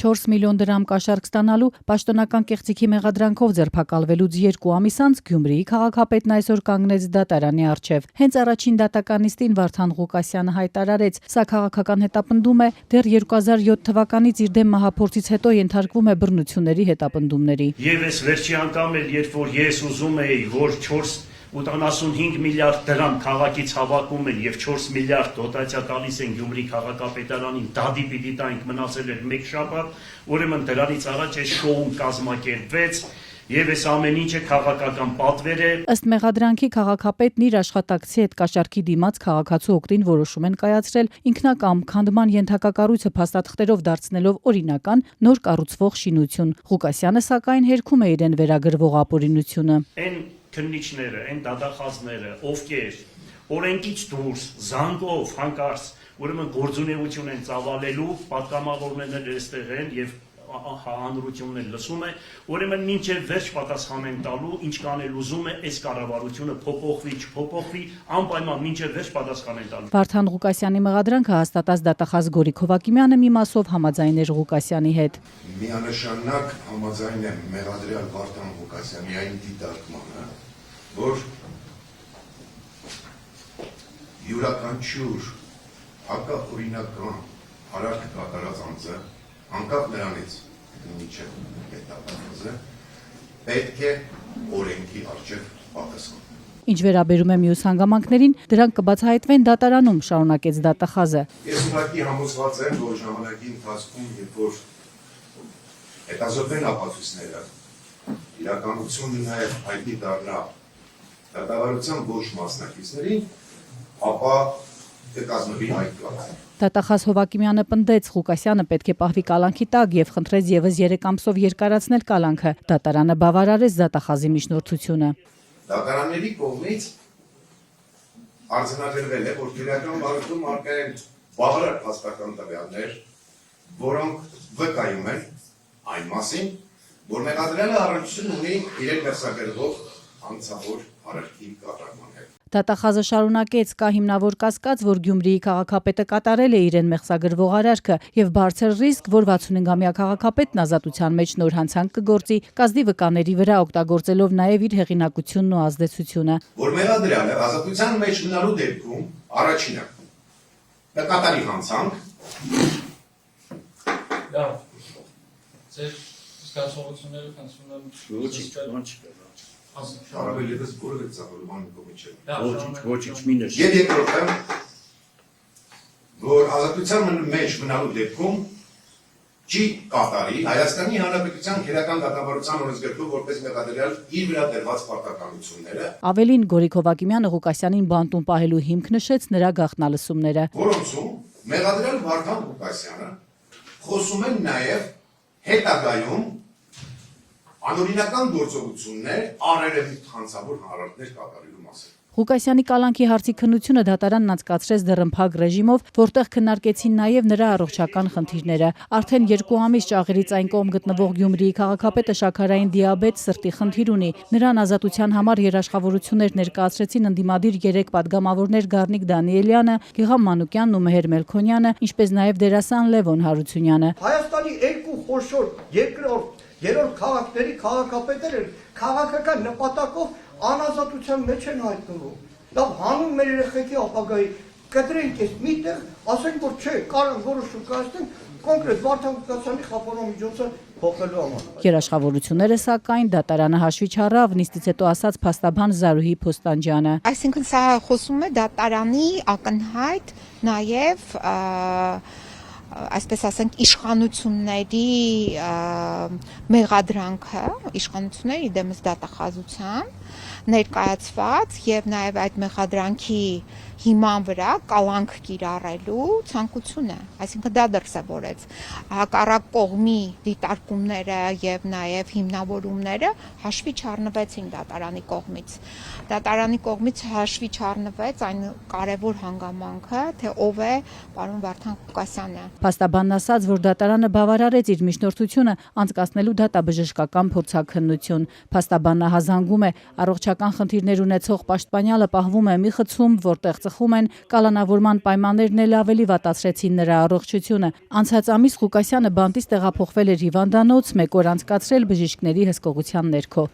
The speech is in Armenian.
4 միլիոն դրամ կաշառք ստանալու պաշտոնական կեղծիքի մեղադրանքով ձերբակալվելուց 2 ամիս անց Գյումրիի քաղաքապետն այսօր կանգնեց դատարանի առջև։ Հենց առաջին դատականիստին Վարդան Ղուկասյանը հայտարարեց, սա քաղաքական հետապնդում է, դեռ 2007 թվականից իր դեմ մահափորձից հետո ենթարկվում է բռնությունների հետապնդումների։ Եվս վերջի անգամ էլ, երբ որ ես ուզում էի, որ 85 միլիարդ դրամ քաղաքից հավաքում են եւ 4 միլիարդ դոտացիա տալիս են Գյումրի քաղաքապետարանին, դադի պիտի տանք մնացել էր մեկ շաբաթ, ուրեմն դրանից առաջ է շոուն կազմակերպվեց եւ այս ամեն ինչը քաղաքական պատվեր է։ Ըստ մեղադրանքի քաղաքապետն իր աշխատակցի հետ կաշառքի դիմաց քաղաքացու օգտին որոշում են կայացրել ինքնակամ քանդման ենթակակառույցը փաստաթղթերով դարձնելով օրինական նոր կառուցվող շինություն։ Ղուկասյանը սակայն հերքում է իրեն վերագրվող ապօրինությունը։ Քննիչները, այն դատախազները, ովքեր օրենքից դուրս, զանգով, հանկարծ, ուրեմն գործունեություն են ծավալելու, պատգամավորներն այստեղ են եւ հանրությունն էլ լսում է, ուրեմն մինչև վերջ պատասխան են տալու, ինչ կանել ուզում է, այս կառավարությունը փոփոխվի, չփոփոխվի, անպայման մինչև վերջ պատասխան են տալու։ Վարդան Ղուկասյանի մեղադրանքը հաստատած դատախազ Գորիկ Հովակիմյանը մի մասով համաձայն էր Ղուկասյանի հետ։ Միանշանակ համաձայն եմ մեղադրյալ Վարդան Ղուկասյանի այն դիտարկմանը, որ յուրաքանչյուր հակաօրինական արարք կատարած անձը, անկախ նրանից ինչը հետապնդված է, պետք է օրենքի առջև պատասխանել։ Ինչ վերաբերում է մյուս հանգամանքներին, դրանք կբացահայտվեն դատարանում, շարունակեց դատախազը։ Ես ուղղակի համոզված եմ, որ ժամանակի ընթացքում, երբ որ հետազոտվեն ապացույցները, իրականությունը նաև հայտնի դառնա դատավարության ոչ մասնակիցներին, ապա կկազմվի հայտնի։ Դատախազ Հովակիմյանը պնդեց, Ղուկասյանը պետք է պահվի կալանքի տակ եւ խնդրեց եւս 3 ամսով երկարացնել կալանքը։ Դատարանը բավարարեց դատախազի միջնորդությունը։ Դատարանների կողմից արձանագրվել է, որ քրեական բարոյթում առկա են բավարար փաստական տվյալներ, որոնք վկայում են այն մասին, որ մեղադրյալը առնչություն ունի իրեն մեղսագրվող անձավոր արարքի կատարման հետ։ Դատախազը շարունակեց, կա հիմնավոր կասկած, որ Գյումրիի քաղաքապետը կատարել է իրեն մեղսագրվող արարքը եւ բարձր ռիսկ, որ 65-ամյա քաղաքապետն ազատության մեջ նոր հանցանք կգործի, կազդի վկաների վրա օգտագործելով նաեւ իր հեղինակությունն ու ազդեցությունը։ Որ մեղադրյալը ազատության մեջ մնալու դեպքում առաջինը կկատարի հանցանք։ Լավ։ Ձեր զգացողությունները խնդրում եմ Առավել ևս որևէ ծավալում կողմից չէ։ Ոչինչ մի նշ։ Եվ երկրորդը, որ ազատության մեջ մնալու դեպքում չի կատարի Հայաստանի Հանրապետության քրեական դատավարության օրենսգրքում որպես մեղադրյալ իր վրա դրված պարտականությունները։ Ավելին Գորիկ Հովակիմյանը Ղուկասյանին բանտում պահելու հիմք նշեց նրա գաղտնալսումները։ Որոնցում մեղադրյալ Վարդան Ղուկասյանը խոսում են նաև հետագայում անօրինական գործողություններ առերևույթ հանցավոր հանրարդներ կատարելու մասին։ Ղուկասյանի կալանքի հարցի քննությունը դատարանն անցկացրեց դռնփակ ռեժիմով, որտեղ քննարկեցին նաև նրա առողջական խնդիրները։ Արդեն 2 ամիս ճաղերից այն կողմ գտնվող Գյումրիի քաղաքապետը շաքարային դիաբետ, սրտի խնդիր ունի։ Նրան ազատության համար երաշխավորություններ ներկայացրեցին ընդդիմադիր 3 պատգամավորներ Գառնիկ Դանիելյանը, Գիղամ Մանուկյանն ու Մեհեր Մելքոնյանը, ինչպես նաև դերասան Լևոն Հարությունյանը։ Հայաստանի 2 խոշոր երրորդ քաղաքների քաղաքապետերը քաղաքական նպատակով անազատության մեջ են հայտնվում։ Լավ հանուն մեր երեխեքի ապագայի կտրենք այս միտեղ, ասենք որ չէ, կարող որոշում կայացնենք կոնկրետ Վարդան Ղուկասյանի խափանոմիջոցը փոխելու համար։ Երաշխավորությունները սակայն դատարանը հաշվի չառավ, նիստից հետո ասաց փաստաբան Զարուհի Փոստանջյանը։ Այսինքն սա խոսում է դատարանի ակնհայտ նաև այսպես ասենք իշխանությունների մեղադրանքը, իշխանությունների դեմս դատախազության ներկայացված եւ նաեւ այդ մեղադրանքի հիման վրա կալանք կիրառելու ցանկությունը, այսինքն դա դրսևորեց հակառակ կողմի դիտարկումները եւ նաեւ հիմնավորումները հաշվի չառնվեցին դատարանի կողմից հաշվի չառնվեց այն կարևոր հանգամանքը, թե ով է պարոն Վարդան Ղուկասյանը։ Փաստաբանն ասաց, որ դատարանը բավարարեց իր միջնորդությունը անցկացնելու դատաբժշկական փորձաքննություն։ Փաստաբանն հազանգում է, առողջական խնդիրներ ունեցող պաշտպանյալը պահվում է մի խցում, որտեղ կախում են, կալանավորման պայմաններն էլ ավելի վատացրեցին նրա առողջությունը։ Անցած ամիս Ղուկասյանը բանտից տեղափոխվել էր հիվանդանոց, 1 օր անցկացրել բժիշկների հսկողության ներքո։